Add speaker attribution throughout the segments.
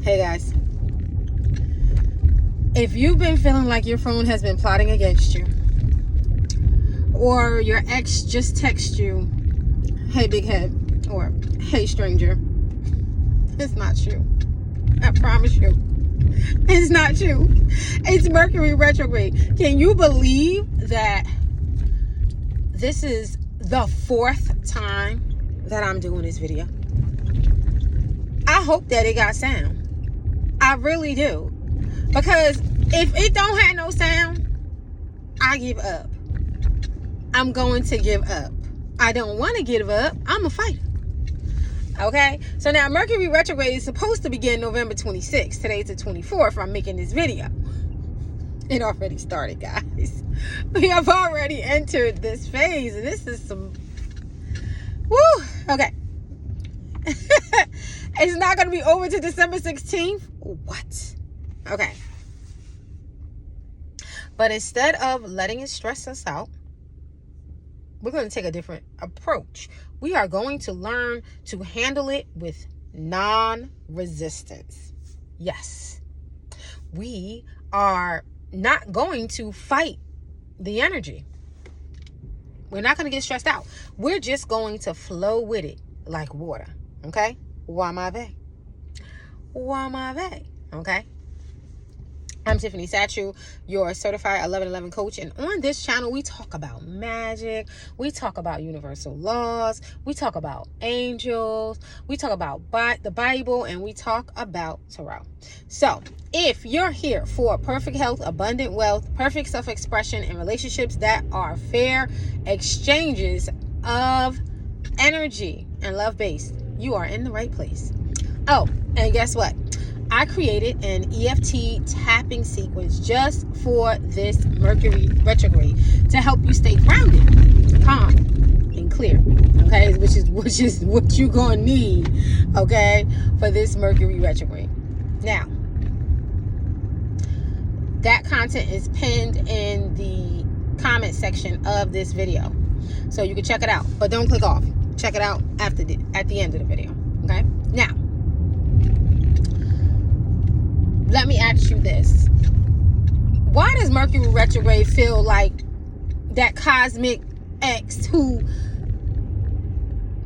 Speaker 1: Hey guys, if you've been feeling like your phone has been plotting against you, or your ex just texts you, hey big head, or hey stranger, it's not you. I promise you, it's not you. It's Mercury retrograde. Can you believe that this is the 4th time that I'm doing this video? I hope that it got sound. I really do. Because if it don't have no sound, I give up. I'm going to give up. I don't want to give up. I'm a fighter. Okay? So now Mercury retrograde is supposed to begin November 26th. Today's the 24th. I'm making this video. It already started, guys. We have already entered this phase. And this is some... Woo! Okay. It's not going to be over to December 16th. What? Okay. But instead of letting it stress us out, we're going to take a different approach. We are going to learn to handle it with non-resistance. Yes. We are not going to fight the energy. We're not going to get stressed out. We're just going to flow with it like water. Okay? Wamabe. Okay? I'm Tiffany Satchel, your certified 1111 coach, and on this channel we talk about magic, we talk about universal laws, we talk about angels, we talk about the Bible, and we talk about tarot. So if you're here for perfect health, abundant wealth, perfect self-expression, and relationships that are fair exchanges of energy and love-based, you are in the right place. Oh, and guess what? I created an EFT tapping sequence just for this Mercury retrograde to help you stay grounded, calm, and clear. Okay, which is what you're gonna need. Okay, for this Mercury retrograde. Now, that content is pinned in the comment section of this video, so you can check it out. But don't click off. Check it out at the end of the video. Okay. Now, let me ask you this. Why does Mercury retrograde feel like that cosmic ex who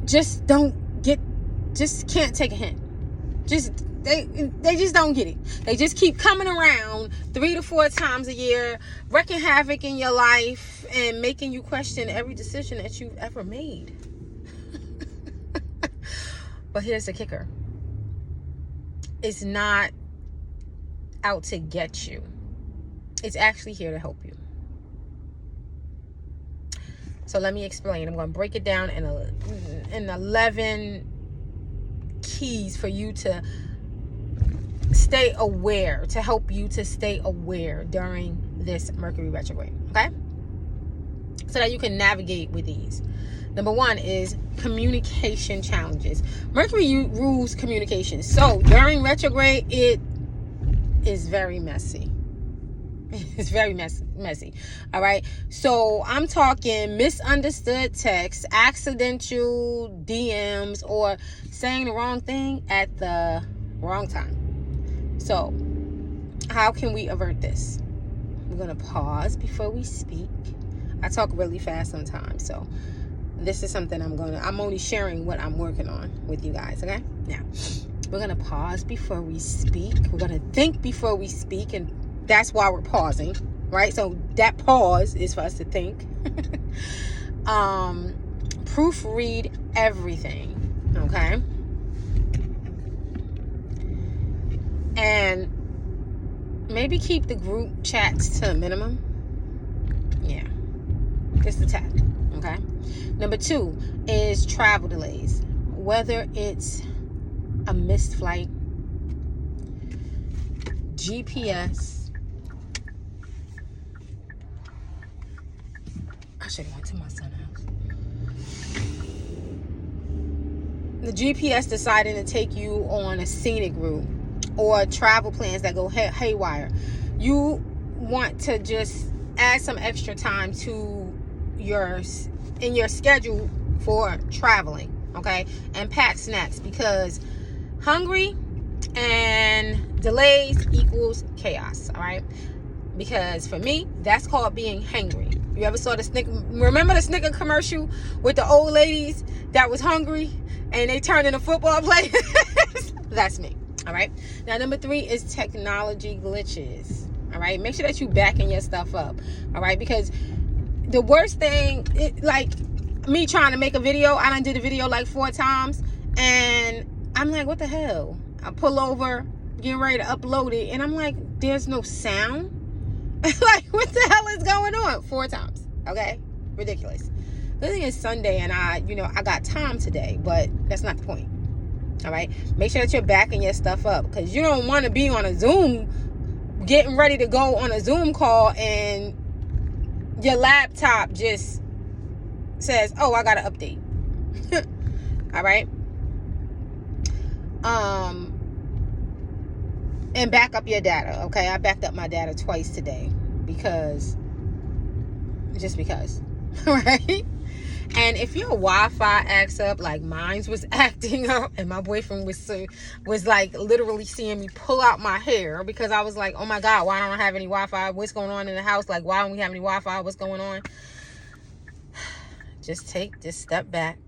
Speaker 1: just can't take a hint? They just don't get it. They just keep coming around 3 to 4 times a year, wreaking havoc in your life and making you question every decision that you've ever made. But here's the kicker. It's not out to get you. It's actually here to help you. So let me explain. I'm going to break it down in 11 keys for you to stay aware, to help you to stay aware during this Mercury retrograde. Okay? So that you can navigate with ease. Number 1 is communication challenges. Mercury rules communication. So during retrograde, it is very messy. It's very messy. All right. So I'm talking misunderstood texts, accidental DMs, or saying the wrong thing at the wrong time. So how can we avert this? We're going to pause before we speak. I talk really fast sometimes. So this is something I'm only sharing what I'm working on with you guys. Okay. Now, we're going to pause before we speak. We're going to think before we speak. And that's why we're pausing, right? So that pause is for us to think. Proofread everything, okay? And maybe keep the group chats to a minimum. Yeah, just a tad, okay? Number 2 is travel delays. Whether it's a missed flight, GPS. I should have went to my son's house. The GPS deciding to take you on a scenic route, or travel plans that go haywire. You want to just add some extra time to your schedule for traveling, okay? And pack snacks, because hungry and and delays equals chaos. All right, because for me, that's called being hangry. You ever saw the remember the Snicker commercial with the old ladies that was hungry and they turned into football players? That's me. All right, now number 3 is technology glitches. All right, make sure that you backing your stuff up. All right, because the worst thing, like me trying to make a video, I done did a video like 4 times, and I'm like, what the hell? I pull over, getting ready to upload it, and I'm like, there's no sound. Like, what the hell is going on? 4 times. Okay, ridiculous. The thing is Sunday, and I got time today, but that's not the point. All right, make sure that you're backing your stuff up, because you don't want to be on a Zoom, getting ready to go on a Zoom call, and your laptop just says, oh, I got to update. All right. And back up your data. Okay, I backed up my data twice today because all right. And if your Wi-Fi acts up like mine was acting up, and my boyfriend was like literally seeing me pull out my hair, because I was like, oh my God, why don't I have any Wi-Fi? What's going on in the house? Like, why don't we have any Wi-Fi? What's going on? Just step back.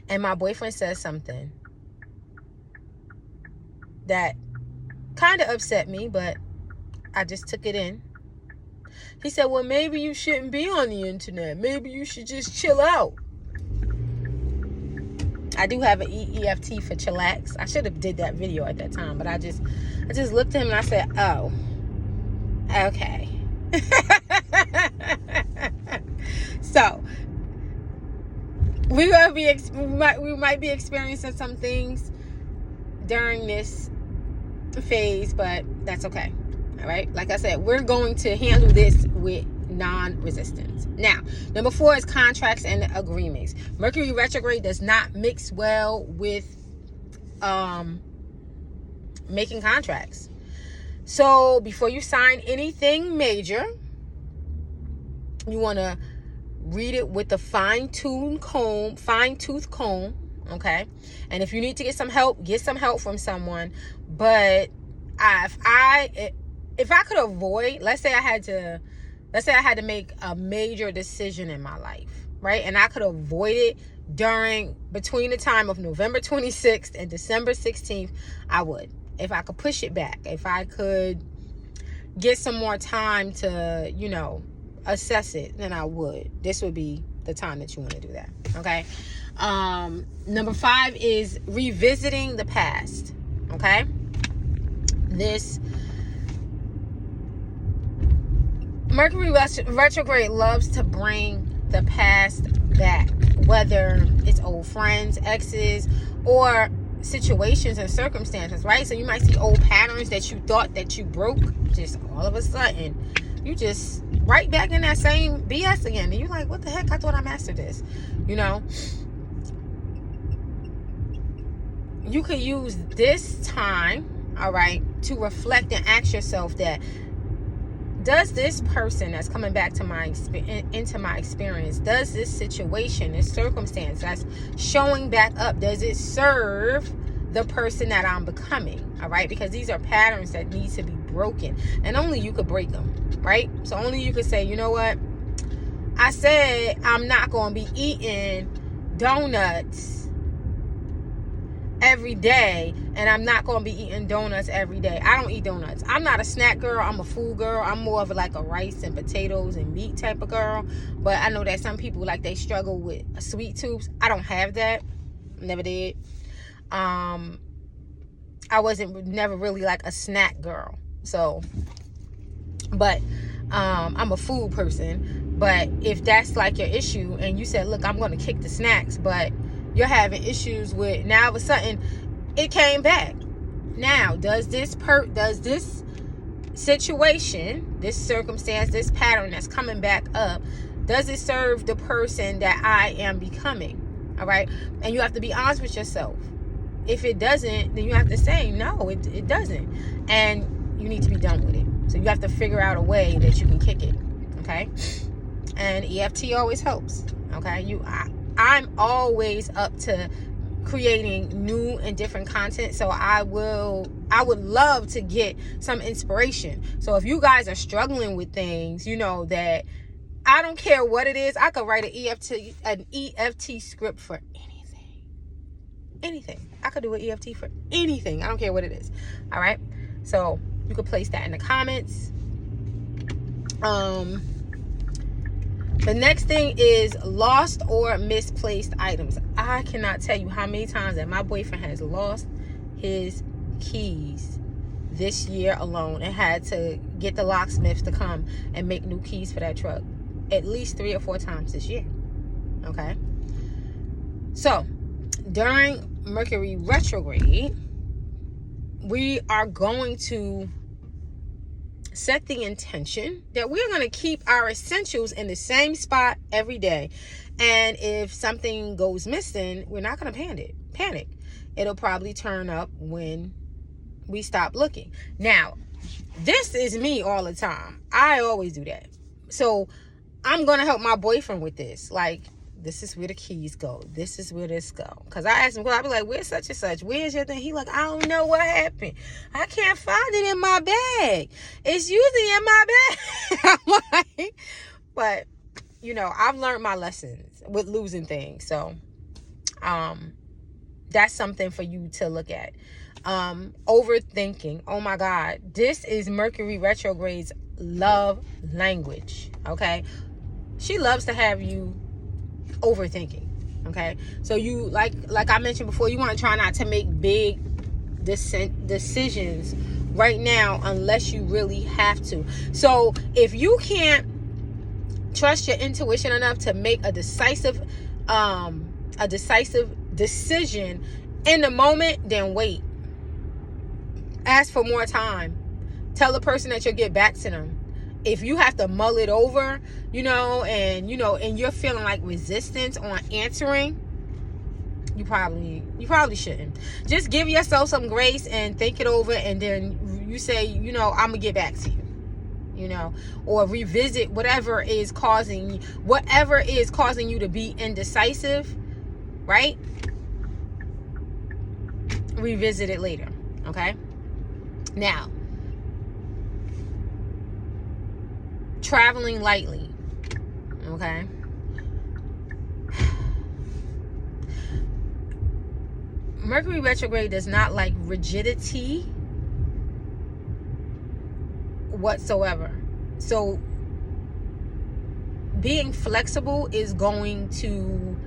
Speaker 1: And my boyfriend says something that kind of upset me, but I just took it in. He said, well, maybe you shouldn't be on the internet. Maybe you should just chill out. I do have an EFT for chillax. I should have did that video at that time, but I just looked at him and I said, oh, okay. So we might be experiencing some things during this phase, but that's okay. All right, like I said, we're going to handle this with non-resistance. Now, number 4 is contracts and agreements. Mercury retrograde does not mix well with making contracts. So before you sign anything major, you want to read it with a fine-tooth comb. Okay, and if you need to get some help from someone. But if I could avoid, let's say I had to make a major decision in my life, right? And I could avoid it between the time of November 26th and December 16th, I would. If I could push it back, if I could get some more time to, assess it, then I would. This would be the time that you want to do that. Okay. Number 5 is revisiting the past. Okay. This Mercury retrograde loves to bring the past back, whether it's old friends, exes, or situations and circumstances, right? So you might see old patterns that you thought that you broke, just all of a sudden you just right back in that same BS again, and you're like, what the heck? I thought I mastered this. You could use this time, all right, to reflect and ask yourself that, does this person that's coming back to into my experience, does this situation, this circumstance that's showing back up, does it serve the person that I'm becoming? All right, because these are patterns that need to be broken, and only you could break them, right? So only you could say, you know what, I said I'm not going to be eating donuts every day, and I'm not going to be eating donuts every day. I don't eat donuts. I'm not a snack girl. I'm a food girl. I'm more of like a rice and potatoes and meat type of girl. But I know that some people, like, they struggle with sweet tooths. I don't have that. Never did. I wasn't never really like a snack girl. So, but I'm a food person. But if that's like your issue, and you said, look, I'm going to kick the snacks, but you're having issues with, now all of a sudden it came back. Now, does this situation, this circumstance, this pattern that's coming back up, does it serve the person that I am becoming? All right. And you have to be honest with yourself. If it doesn't, then you have to say, no, it doesn't. And you need to be done with it. So you have to figure out a way that you can kick it. Okay. And EFT always helps. Okay. I'm always up to creating new and different content. So I would love to get some inspiration. So if you guys are struggling with things, that I don't care what it is, I could write an EFT script for anything. I could do an EFT for anything. I don't care what it is. All right. So you could place that in the comments. The next thing is lost or misplaced items. I cannot tell you how many times that my boyfriend has lost his keys this year alone and had to get the locksmiths to come and make new keys for that truck at least 3 or 4 times this year. Okay. So during Mercury retrograde, we are going to set the intention that we're going to keep our essentials in the same spot every day. And if something goes missing, we're not going to panic. It'll probably turn up when we stop looking. Now, this is me all the time. I always do that. So I'm going to help my boyfriend with this. Like, this is where the keys go. This is where this go. Because I asked him, I'll be like, where's such and such? Where's your thing? He like, I don't know what happened. I can't find it in my bag. It's usually in my bag. I'm like, but, I've learned my lessons with losing things. So, that's something for you to look at. Overthinking. Oh my God. This is Mercury retrograde's love language. Okay. She loves to have you overthinking. Okay. So you, like I mentioned before, you want to try not to make big decisions right now unless you really have to. So if you can't trust your intuition enough to make a decisive decision in the moment, then wait. Ask for more time. Tell the person that you'll get back to them. If you have to mull it over, and you're feeling like resistance on answering, you probably shouldn't. Just give yourself some grace and think it over, and then you say, I'm gonna get back to you, or revisit whatever is causing you to be indecisive, right? Revisit it later. Okay. Now, traveling lightly. Okay. Mercury retrograde does not like rigidity whatsoever. So being flexible is going to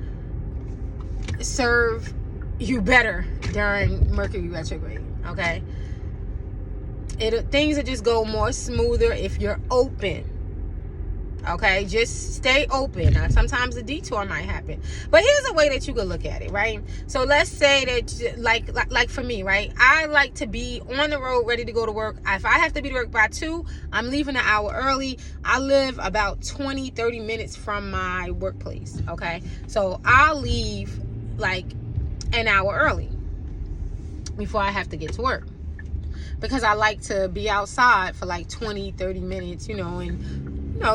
Speaker 1: serve you better during Mercury retrograde. Okay. Things will just go more smoother if you're open. Okay, just stay open. Now, sometimes a detour might happen, but here's a way that you could look at it, right? So let's say that, like for me, right? I like to be on the road, ready to go to work. If I have to be to work by 2, I'm leaving an hour early. I live about 20-30 minutes from my workplace. Okay, so I'll leave like an hour early before I have to get to work, because I like to be outside for like 20-30 minutes, and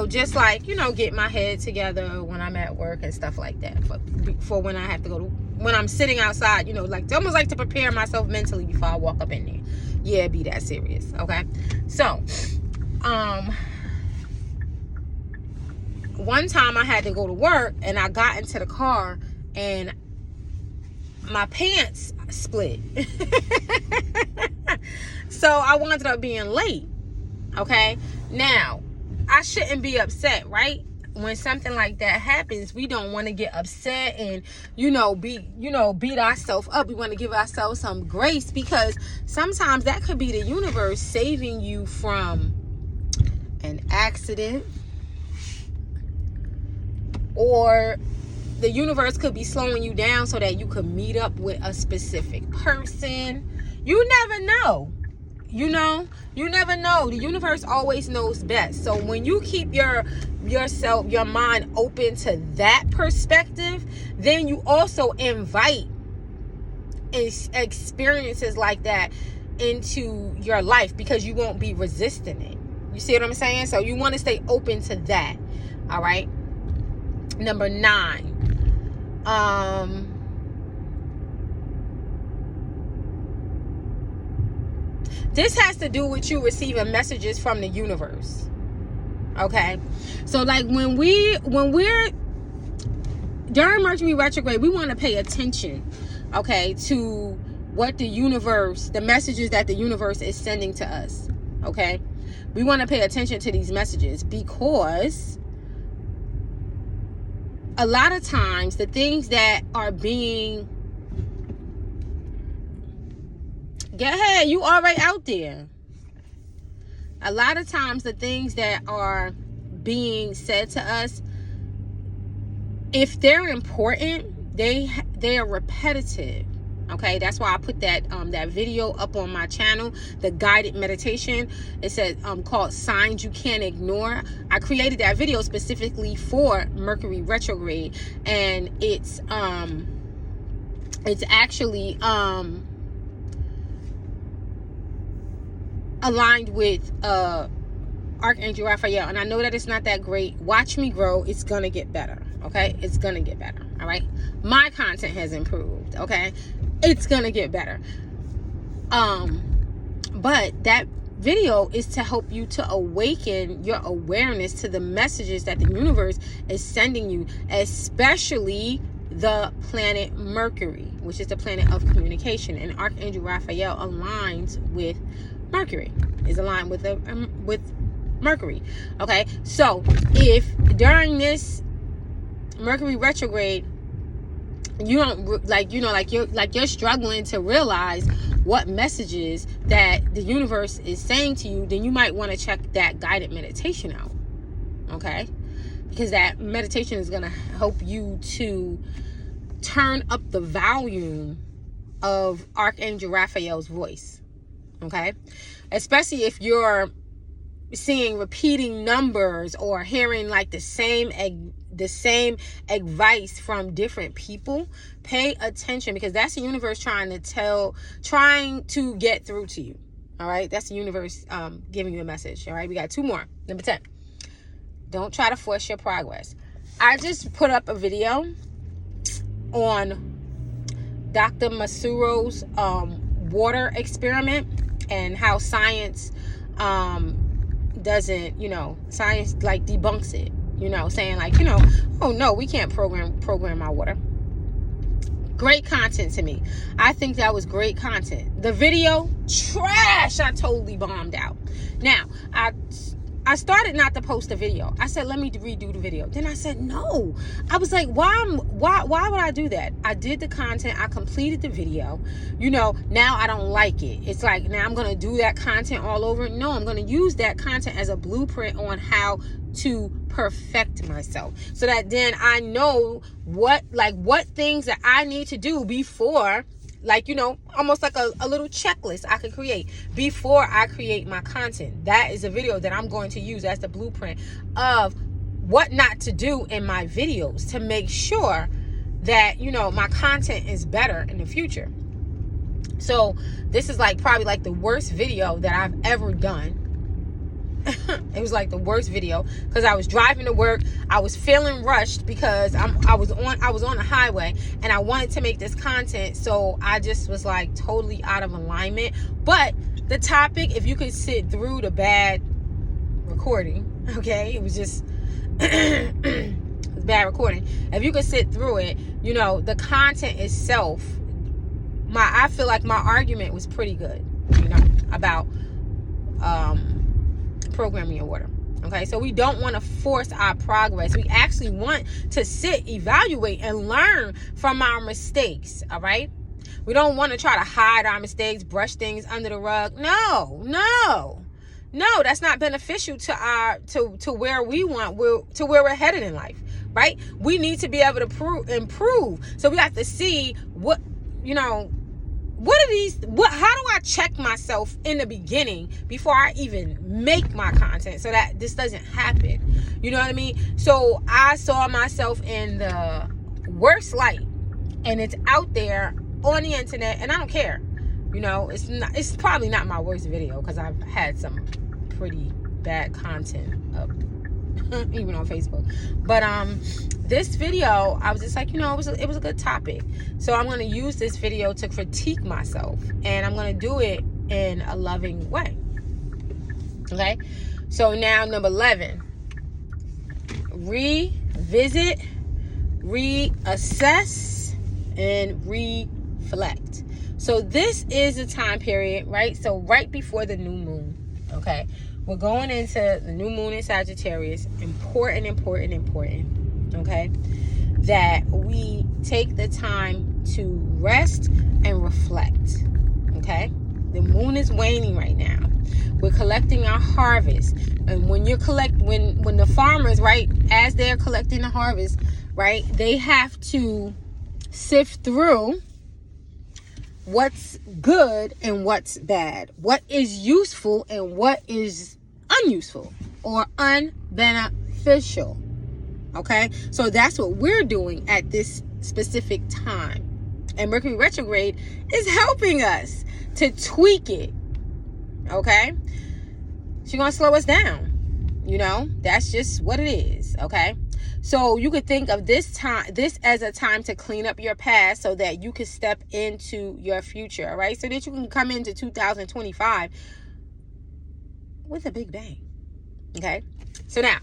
Speaker 1: just like, get my head together when I'm at work and stuff like that. But for when I have to when I'm sitting outside, like almost like to prepare myself mentally before I walk up in there. Yeah, be that serious. Okay. So, one time I had to go to work and I got into the car and my pants split. So I wound up being late. Okay. Now, I shouldn't be upset, right? When something like that happens, we don't want to get upset and, beat ourselves up. We want to give ourselves some grace, because sometimes that could be the universe saving you from an accident, or the universe could be slowing you down so that you could meet up with a specific person. You never know. You never know. The universe always knows best. So when you keep your mind open to that perspective, then you also invite experiences like that into your life, because you won't be resisting it. You see what I'm saying? So you want to stay open to that. All right. Number 9. This has to do with you receiving messages from the universe. Okay? So like when we're during Mercury retrograde, we want to pay attention, okay, to what the universe, the messages that the universe is sending to us. Okay? We want to pay attention to these messages because a lot of times the things that are being, go ahead, you are right out there. A lot of times the things that are being said to us, if they're important, they are repetitive. Okay, that's why I put that that video up on my channel, the guided meditation. It said called Signs You Can't Ignore. I created that video specifically for Mercury retrograde, and it's actually aligned with Archangel Raphael, and I know that it's not that great. Watch me grow. It's gonna get better. Okay, it's gonna get better. All right, my content has improved. Okay, it's gonna get better. But that video is to help you to awaken your awareness to the messages that the universe is sending you, especially the planet Mercury, which is the planet of communication, and Archangel Raphael aligns with Mercury, is aligned with Mercury. Okay, so if during this Mercury retrograde you don't you're struggling to realize what messages that the universe is saying to you, then you might want to check that guided meditation out. Okay, because that meditation is going to help you to turn up the volume of Archangel Raphael's voice. Okay, especially if you're seeing repeating numbers or hearing like the same advice from different people. Pay attention, because that's the universe trying to get through to you. All right, that's the universe giving you a message. All right, we got 2 more. Number 10, don't try to force your progress. I just put up a video on Dr. Masuro's water experiment and how science doesn't, science like debunks it, saying like, oh no, we can't program our water. Great content to me. I think that was great content. The video, trash. I totally bombed out. Now, I started not to post the video. I said, let me redo the video. Then I said, no. I was like, why would I do that? I did the content. I completed the video. Now I don't like it. It's like, now I'm going to do that content all over. No, I'm going to use that content as a blueprint on how to perfect myself, so that then I know what things that I need to do before, almost like a little checklist I could create before I create my content. That is a video that I'm going to use as the blueprint of what not to do in my videos to make sure that, my content is better in the future. So this is probably the worst video that I've ever done. It was the worst video because I was driving to work. I was feeling rushed because I was on the highway and I wanted to make this content, so I just was totally out of alignment. But the topic, if you could sit through the bad recording, okay, it was just bad recording. If you could sit through it, the content itself, I feel like my argument was pretty good, about programming your water. Okay, so we don't want to force our progress. We actually want to sit, evaluate, and learn from our mistakes. All right, we don't want to try to hide our mistakes, brush things under the rug. No, that's not beneficial to where we're headed in life. Right? We need to be able to improve. So we have to see what how do I check myself in the beginning before I even make my content so that this doesn't happen? You know what I mean? So I saw myself in the worst light, and it's out there on the internet, and I don't care. It's probably not my worst video because I've had some pretty bad content up even on Facebook. But this video, I was just like, it was a good topic. So I'm going to use this video to critique myself, and I'm going to do it in a loving way. Okay, so now number 11, revisit, reassess, and reflect. So this is a time period, right? So right before the new moon, okay? We're going into the new moon in Sagittarius. Important, okay? That we take the time to rest and reflect, okay? The moon is waning right now. We're collecting our harvest. And when when the farmers, right, as they're collecting the harvest, right, they have to sift through what's good and what's bad, what is useful and what is unuseful or unbeneficial. Okay, so that's what we're doing at this specific time, and Mercury retrograde is helping us to tweak it. Okay, she's gonna slow us down. That's just what it is. Okay, so you could think of this as a time to clean up your past so that you can step into your future. All right, so that you can come into 2025 with a big bang. Okay, so now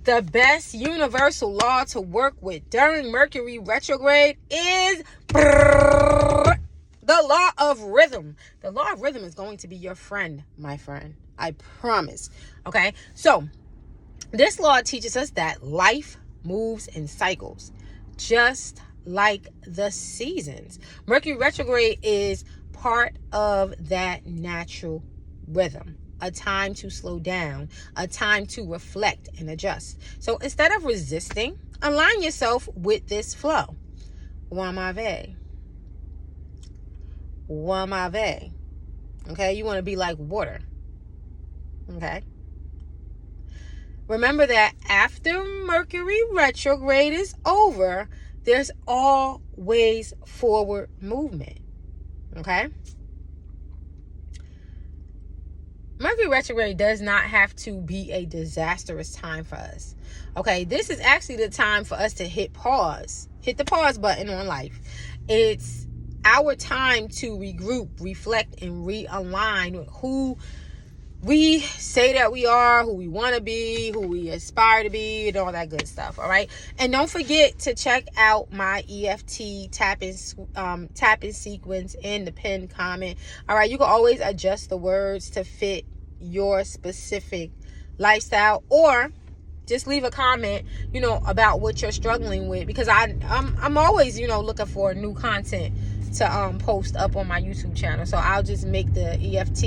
Speaker 1: the best universal law to work with during Mercury retrograde is the law of rhythm. The law of rhythm is going to be your friend, my friend. I promise. Okay, so this law teaches us that life moves in cycles, just like the seasons. Mercury retrograde is part of that natural rhythm. A time to slow down, a time to reflect and adjust. So instead of resisting, align yourself with this flow. Wamave. Okay, you want to be like water. Okay. Remember that after Mercury retrograde is over, there's always forward movement. Okay. Mercury retrograde does not have to be a disastrous time for us. Okay, this is actually the time for us to hit the pause button on life. It's our time to regroup, reflect, and realign with who we say that we are, who we want to be, who we aspire to be, and all that good stuff. All right, and don't forget to check out my EFT tapping sequence in the pinned comment. All right, you can always adjust the words to fit your specific lifestyle, or just leave a comment, about what you're struggling with, because I'm always, looking for new content to post up on my YouTube channel. So I'll just make the EFT.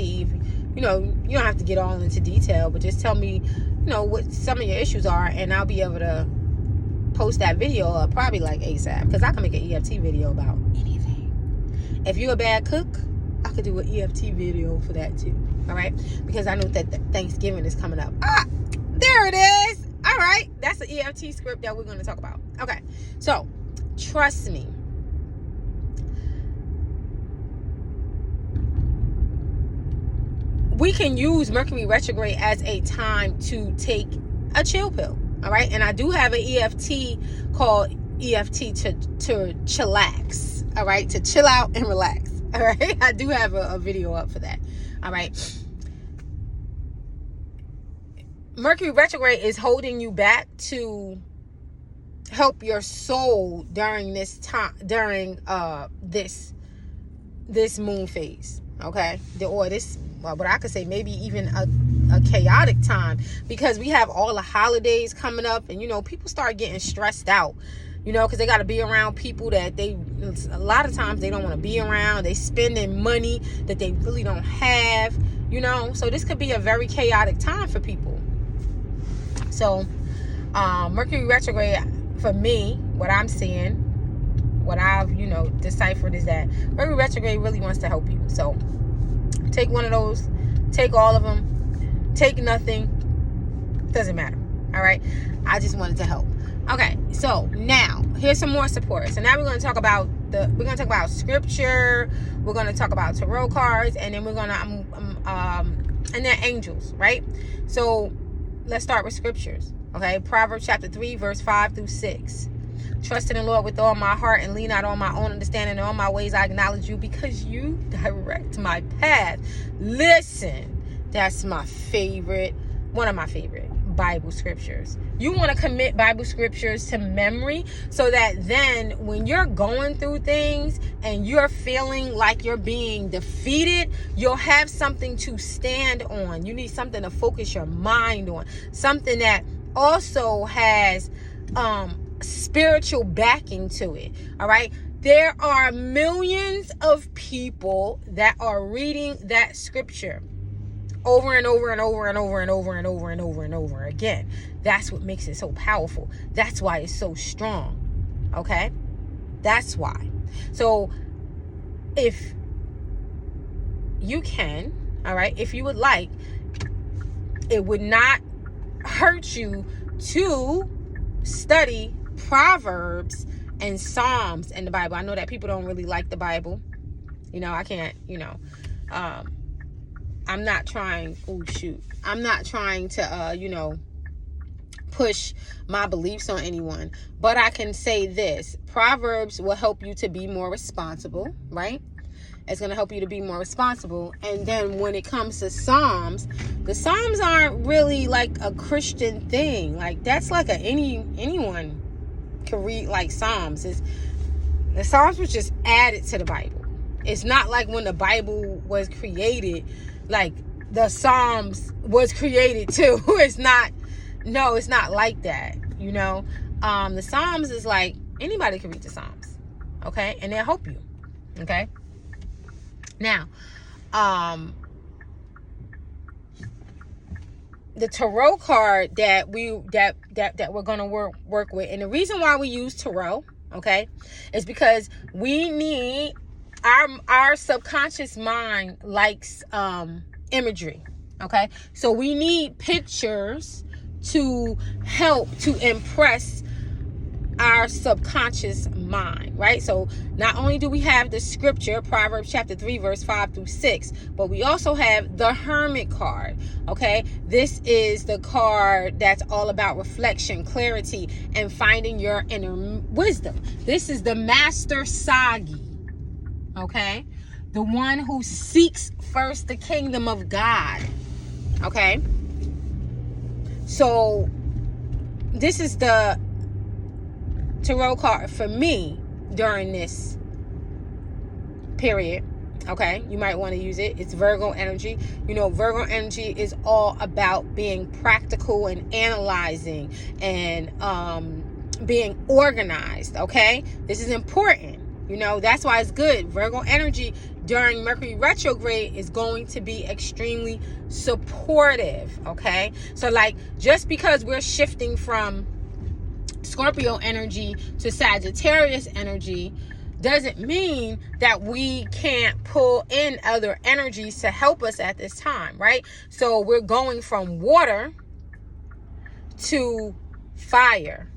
Speaker 1: You don't have to get all into detail, but just tell me, what some of your issues are, and I'll be able to post that video up probably like ASAP, because I can make an EFT video about anything. If you're a bad cook, I could do an EFT video for that too. All right, because I know that Thanksgiving is coming up. There it is. All right, that's the EFT script that we're going to talk about. Okay, so trust me. We can use Mercury retrograde as a time to take a chill pill. All right, and I do have an EFT called EFT to chillax. All right, to chill out and relax. All right, I do have a video up for that. All right, Mercury retrograde is holding you back to help your soul during this time, during this moon phase. Okay, or this, what I could say, maybe even a chaotic time, because we have all the holidays coming up, and people start getting stressed out, because they got to be around people that a lot of times they don't want to be around. They spending money that they really don't have, so this could be a very chaotic time for people. So Mercury retrograde, for me, what I'm seeing, what I've deciphered, is that Mercury retrograde really wants to help you. So take one of those, take all of them, take nothing, doesn't matter. All right, I just wanted to help. Okay, so now here's some more support. So now we're going to talk about scripture, we're going to talk about tarot cards, and then we're going to and then angels, right? So let's start with scriptures. Okay, Proverbs chapter 3 verse 5 through 6. Trust in the Lord with all my heart and lean not on my own understanding. In all my ways I acknowledge you because you direct my path. Listen, that's my favorite, one of my favorite Bible scriptures. You want to commit Bible scriptures to memory so that then when you're going through things and you're feeling like you're being defeated, you'll have something to stand on. You need something to focus your mind on, something that also has spiritual backing to it. All right, there are millions of people that are reading that scripture over and over and over and over and over and over and over and over again. That's what makes it so powerful. That's why it's so strong. Okay? That's why. So if you can, all right, if you would like, it would not hurt you to study Proverbs and Psalms in the Bible. I know that people don't really like the Bible. I can't, I'm not trying, I'm not trying to, push my beliefs on anyone. But I can say this. Proverbs will help you to be more responsible, right? It's going to help you to be more responsible. And then when it comes to Psalms, the Psalms aren't really like a Christian thing. Like, that's like anyone can read like Psalms. The Psalms was just added to the Bible. It's not like when the Bible was created, like the Psalms was created too. It's not like that, The Psalms is like anybody can read the Psalms, okay? And they'll help you, okay? Now, the tarot card that we're gonna work with, and the reason why we use tarot, okay, is because we need our subconscious mind likes imagery, okay? So we need pictures to help to impress our subconscious mind, right? So not only do we have the scripture, Proverbs chapter 3, verse 5 through 6, but we also have the Hermit card, okay? This is the card that's all about reflection, clarity, and finding your inner wisdom. This is the Master Sagi, okay? The one who seeks first the kingdom of God, okay? So this is the tarot card for me during this period, okay? You might want to use it. It's Virgo energy. Virgo energy is all about being practical and analyzing and being organized, okay? This is important. That's why it's good. Virgo energy during Mercury retrograde is going to be extremely supportive, okay? So like, just because we're shifting from Scorpio energy to Sagittarius energy doesn't mean that we can't pull in other energies to help us at this time, right? So we're going from water to fire,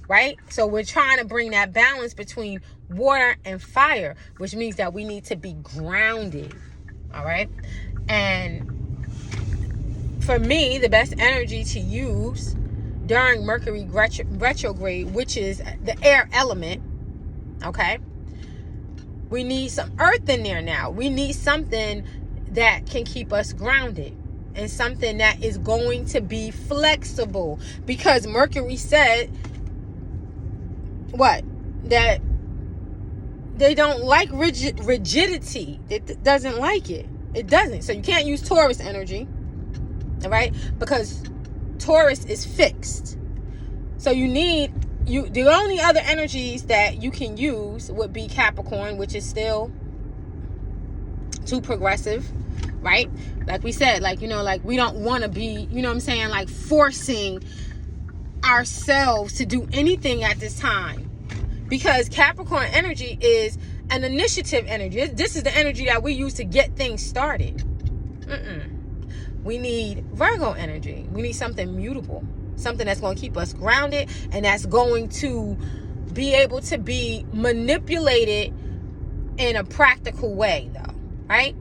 Speaker 1: right? So we're trying to bring that balance between water and fire, which means that we need to be grounded, all right? And for me, the best energy to use during Mercury retrograde, which is the air element, okay? We need some earth in there now. We need something that can keep us grounded and something that is going to be flexible, because Mercury said what? That they don't like rigidity. It doesn't like it. It doesn't. So you can't use Taurus energy, all right? Because Taurus is fixed. So the only other energies that you can use would be Capricorn, which is still too progressive, right? Like we said, like we don't want to be, like forcing ourselves to do anything at this time. Because Capricorn energy is an initiative energy. This is the energy that we use to get things started. We need Virgo energy. We need something mutable. Something that's going to keep us grounded and that's going to be able to be manipulated in a practical way, though, right?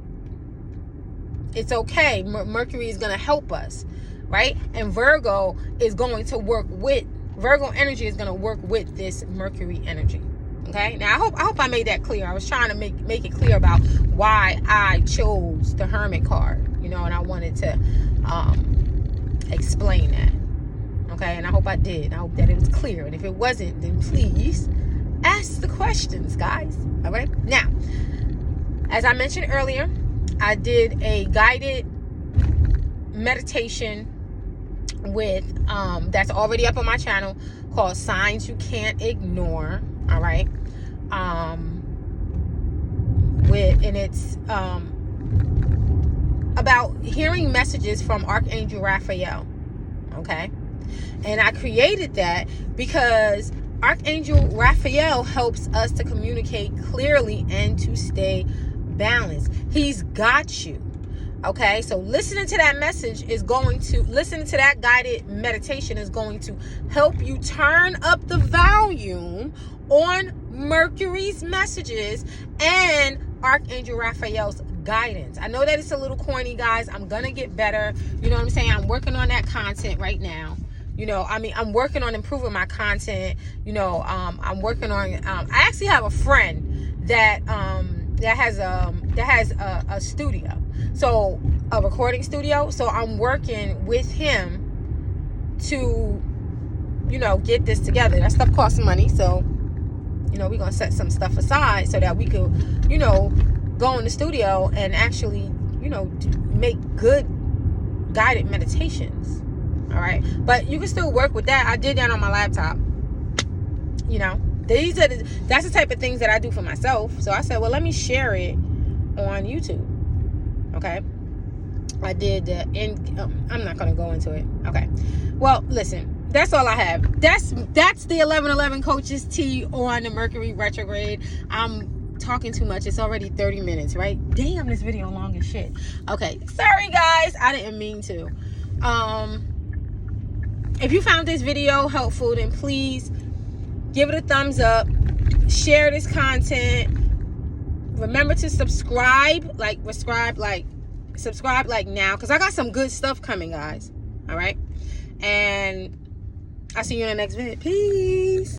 Speaker 1: It's okay. Mercury is going to help us, right? And Virgo is going to work with Virgo energy is going to work with this Mercury energy. Okay, now I hope I made that clear. I was trying to make it clear about why I chose the Hermit card, you know, and I wanted to explain that. Okay, and I hope I did. I hope that it was clear. And if it wasn't, then please ask the questions, guys. All right, now, as I mentioned earlier, I did a guided meditation with that's already up on my channel, called Signs You Can't Ignore. All right, and it's about hearing messages from Archangel Raphael. Okay, and I created that because Archangel Raphael helps us to communicate clearly and to stay balanced. He's got you. Okay, so listening to that guided meditation is going to help you turn up the volume on Mercury's messages and Archangel Raphael's guidance. I know that it's a little corny, guys. I'm gonna get better. You know what I'm saying? I'm working on that content right now. You know, I mean, I'm working on improving my content. You know, I'm working on. I actually have a friend that has a studio, so a recording studio. So I'm working with him to, you know, get this together. That stuff costs money, so, you know, we're gonna set some stuff aside so that we could, you know, go in the studio and actually, you know, make good guided meditations. All right, but you can still work with that. I did that on my laptop. You know, that's the type of things that I do for myself. So I said, well, let me share it on YouTube. Okay, I did I'm not gonna go into it. Okay, well, listen. That's all I have. That's the 1111 Coaches tea on the Mercury Retrograde. I'm talking too much. It's already 30 minutes, right? Damn, this video long as shit. Okay, sorry guys, I didn't mean to. If you found this video helpful, then please give it a thumbs up, share this content. Remember to subscribe now, because I got some good stuff coming, guys. All right, and I'll see you in the next video. Peace.